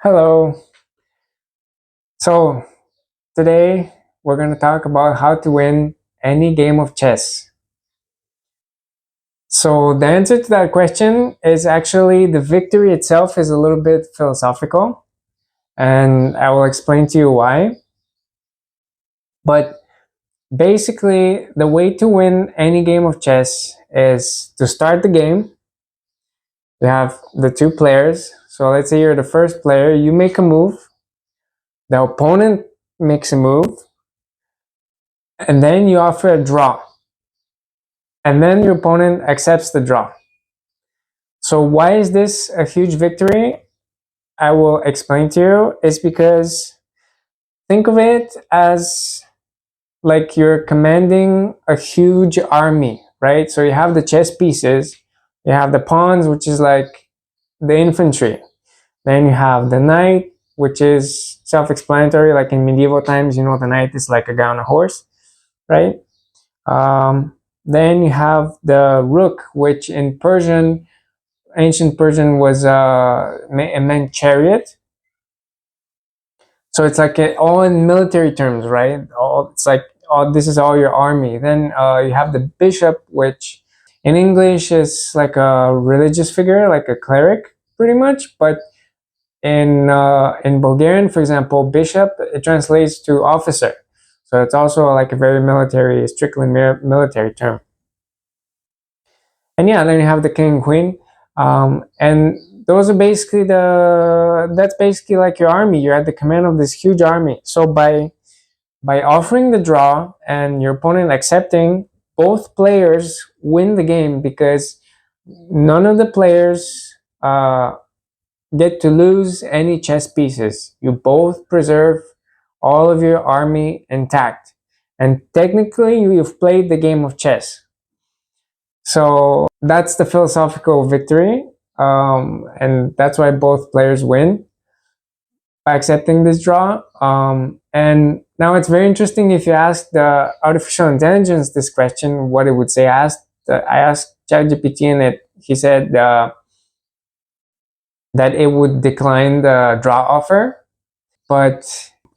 Hello. So today we're going to talk about how to win any game of chess. So the answer to that question is actually the victory itself is a little bit philosophical, and I will explain to you why. But basically, the way to win any game of chess is to start the game. You have the two players. So let's say you're the first player, you make a move, the opponent makes a move, and then you offer a draw. And then your opponent accepts the draw. So why is this a huge victory? I will explain to you. It's because think of it as like you're commanding a huge army, right? So you have the chess pieces, you have the pawns, which is like the infantry. Then you have the knight, which is self-explanatory. Like in medieval times, the knight is like a guy on a horse, right? Then you have the rook, which in ancient Persian was meant chariot. So it's like all in military terms, right? It's like this is all your army. Then you have the bishop, which in English is like a religious figure, like a cleric, pretty much. But in Bulgarian, for example, bishop it translates to officer. So it's also like a very strictly military term. And yeah, then you have the king and queen, and those are basically that's basically like your army. You're at the command of this huge army. So by offering the draw and your opponent accepting, both players win the game because none of the players get to lose any chess pieces. You both preserve all of your army intact, and technically you've played the game of chess. So that's the philosophical victory, and that's why both players win by accepting this draw. And now it's very interesting if you ask the artificial intelligence this question, what it would say. I asked ChatGPT, and he said that it would decline the draw offer. But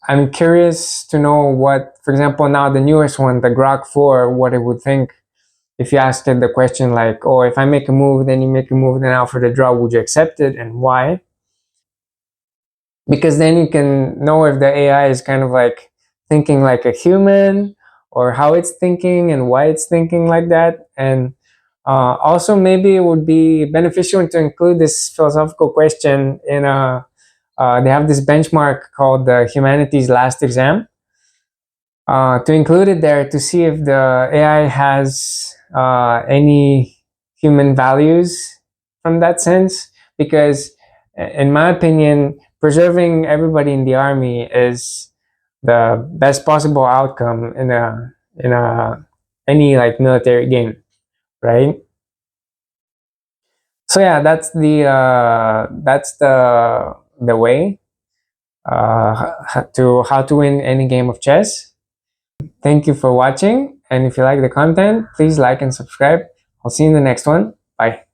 I'm curious to know what, for example, now the newest one, the Grok 4, what it would think if you asked it the question like, oh, if I make a move, then you make a move, then I offer the draw, would you accept it and why? Because then you can know if the AI is kind of like thinking like a human, or how it's thinking and why it's thinking like that. And also maybe it would be beneficial to include this philosophical question in they have this benchmark called the Humanities Last Exam, to include it there to see if the AI has any human values from that sense. Because, in my opinion, preserving everybody in the army is the best possible outcome in a any like military game, right? So yeah, that's the way to how to win any game of chess. Thank you for watching, and if you like the content, please like and subscribe. I'll see you in the next one. Bye.